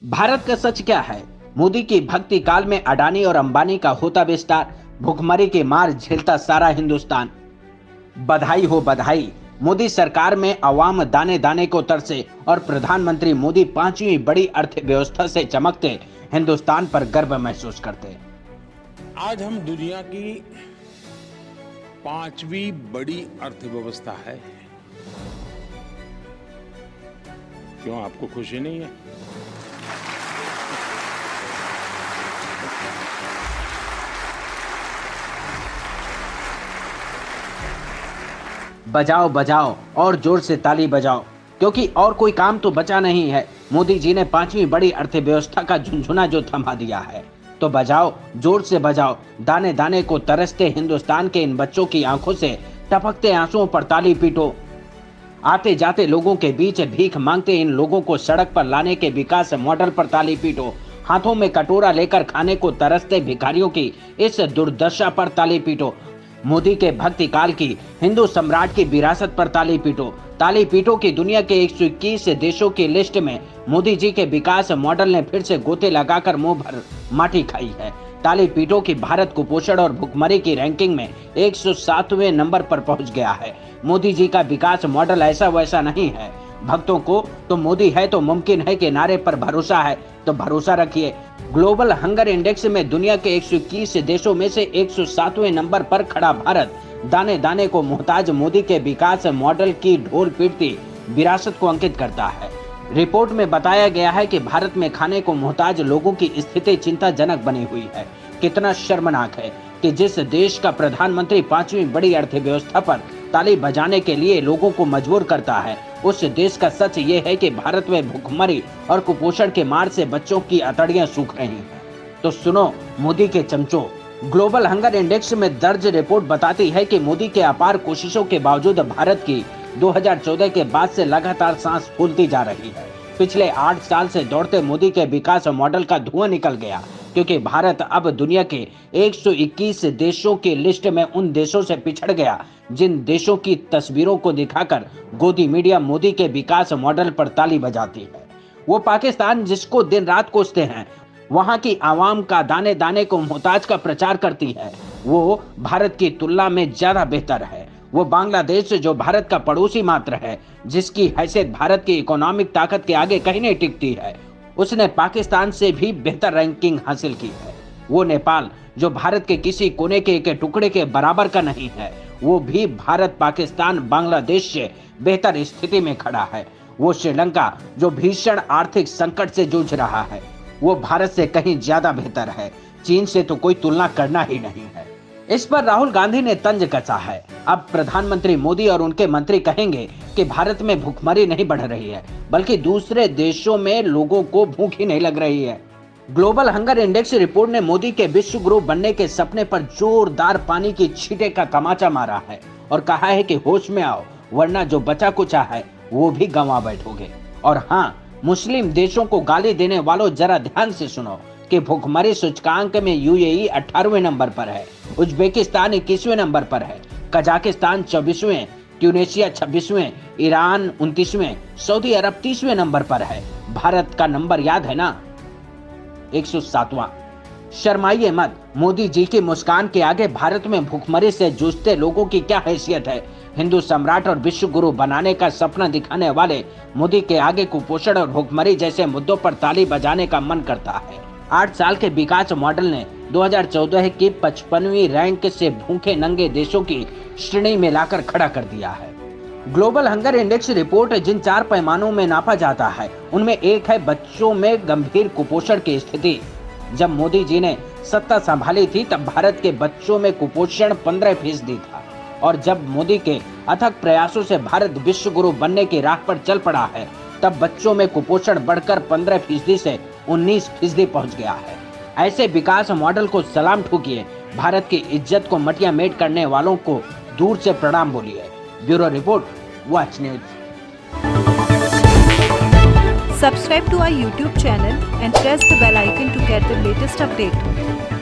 भारत का सच क्या है? मोदी की भक्ति काल में अडानी और अंबानी का होता विस्तार, भुखमरी की मार झेलता सारा हिंदुस्तान। बधाई हो बधाई। मोदी सरकार में अवाम दाने दाने को तरसे और प्रधानमंत्री मोदी पांचवी बड़ी अर्थव्यवस्था से चमकते हिंदुस्तान पर गर्व महसूस करते। आज हम दुनिया की पांचवी बड़ी अर्थव्यवस्था है। क्यों, आपको खुशी नहीं है? बजाओ बजाओ और जोर से ताली बजाओ, क्योंकि और कोई काम तो बचा नहीं है। मोदी जी ने पांचवी बड़ी अर्थव्यवस्था का झुनझुना जो थमा दिया है, तो बजाओ, जोर से बजाओ। दाने दाने को तरसते हिंदुस्तान के इन बच्चों की आंखों से टपकते आंसुओं पर ताली पीटो। आते जाते लोगों के बीच भीख मांगते इन लोगों को सड़क पर लाने के विकास मॉडल पर ताली पीटो। हाथों में कटोरा लेकर खाने को तरसते भिखारियों की इस दुर्दशा पर ताली पीटो। मोदी के भक्ति काल की हिंदू सम्राट की विरासत पर ताली पीटो। ताली पीटो की दुनिया के 121 देशों की लिस्ट में मोदी जी के विकास मॉडल ने फिर से गोते लगाकर मुंह भर माटी खाई है। ताली पीटो की भारत कुपोषण और भुखमरी की रैंकिंग में 107वें नंबर पर पहुंच गया है। मोदी जी का विकास मॉडल ऐसा वैसा नहीं है। भक्तों को तो मोदी है तो मुमकिन है के नारे पर भरोसा है, तो भरोसा रखिए। ग्लोबल हंगर इंडेक्स में दुनिया के 121 देशों में से 107वें नंबर पर खड़ा भारत दाने दाने को मोहताज मोदी के विकास मॉडल की ढोल पीटती विरासत को अंकित करता है। रिपोर्ट में बताया गया है कि भारत में खाने को मोहताज लोगों की स्थिति चिंताजनक बनी हुई है। कितना शर्मनाक है कि जिस देश का प्रधानमंत्री पांचवी बड़ी अर्थव्यवस्था पर ताली बजाने के लिए लोगों को मजबूर करता है, उस देश का सच ये है कि भारत में भुखमरी और कुपोषण के मार से बच्चों की अतड़ियां सूख रही हैं। तो सुनो मोदी के चमचों, ग्लोबल हंगर इंडेक्स में दर्ज रिपोर्ट बताती है कि मोदी के अपार कोशिशों के बावजूद भारत की 2014 के बाद से लगातार सांस फूलती जा रही है। पिछले 8 साल से दौड़ते मोदी के विकास मॉडल का धुआं निकल गया, क्योंकि भारत अब दुनिया के 121 देशों की लिस्ट में उन देशों से पिछड़ गया जिन देशों की तस्वीरों को दिखाकर गोदी मीडिया मोदी के विकास मॉडल पर ताली बजाती है। वो पाकिस्तान जिसको दिन रात कोसते हैं, वहां की आवाम का दाने दाने को मोहताज का प्रचार करती है, वो भारत की तुलना में ज्यादा बेहतर है। वो बांग्लादेश जो भारत का पड़ोसी मात्र है, जिसकी हैसियत भारत की इकोनॉमिक ताकत के आगे कहीं नहीं टिकती है, उसने पाकिस्तान से भी बेहतर रैंकिंग हासिल की है। वो नेपाल जो भारत के किसी कोने के एक टुकड़े के बराबर का नहीं है, वो भी भारत पाकिस्तान बांग्लादेश से बेहतर स्थिति में खड़ा है। वो श्रीलंका जो भीषण आर्थिक संकट से जूझ रहा है, वो भारत से कहीं ज्यादा बेहतर है। चीन से तो कोई तुलना करना ही नहीं है। इस पर राहुल गांधी ने तंज कसा है। अब प्रधानमंत्री मोदी और उनके मंत्री कहेंगे कि भारत में भुखमरी नहीं बढ़ रही है, बल्कि दूसरे देशों में लोगों को भूख ही नहीं लग रही है। ग्लोबल हंगर इंडेक्स रिपोर्ट ने मोदी के विश्व गुरु बनने के सपने पर जोरदार पानी की छींटे का तमाचा मारा है और कहा है कि होश में आओ, वरना जो बचा कुचा है वो भी गंवा बैठोगे। और हाँ, मुस्लिम देशों को गाली देने वालों, जरा ध्यान से सुनो कि भुखमरी सूचकांक में यूएई 18वें नंबर पर है, उज्बेकिस्तान 21वें नंबर पर है, कजाकिस्तान 24वें, ट्यूनीशिया 26वें, ईरान 29वें, सऊदी अरब 30वें नंबर पर है। भारत का नंबर याद है ना, 107वां। शर्माइए मत, मोदी जी की मुस्कान के आगे भारत में भुखमरी से जूझते लोगों की क्या हैसियत है। हिंदू सम्राट और विश्व गुरु बनाने का सपना दिखाने वाले मोदी के आगे कुपोषण और भुखमरी जैसे मुद्दों पर ताली बजाने का मन करता है। 8 साल के विकास मॉडल ने 2014 की 55वीं रैंक से भूखे नंगे देशों की श्रेणी में लाकर खड़ा कर दिया है। ग्लोबल हंगर इंडेक्स रिपोर्ट जिन 4 पैमानों में नापा जाता है, उनमें एक है बच्चों में गंभीर कुपोषण की स्थिति। जब मोदी जी ने सत्ता संभाली थी तब भारत के बच्चों में कुपोषण 15% था, और जब मोदी के अथक प्रयासों से भारत विश्व गुरु बनने की राह पर चल पड़ा है, तब बच्चों में कुपोषण बढ़कर 15% से 19% पहुंच गया है। ऐसे विकास मॉडल को सलाम ठोकिए। भारत की इज्जत को मटिया मेट करने वालों को दूर से प्रणाम बोलिए। Bureau report, watch news. Subscribe to our YouTube channel and press the bell icon to get the latest update.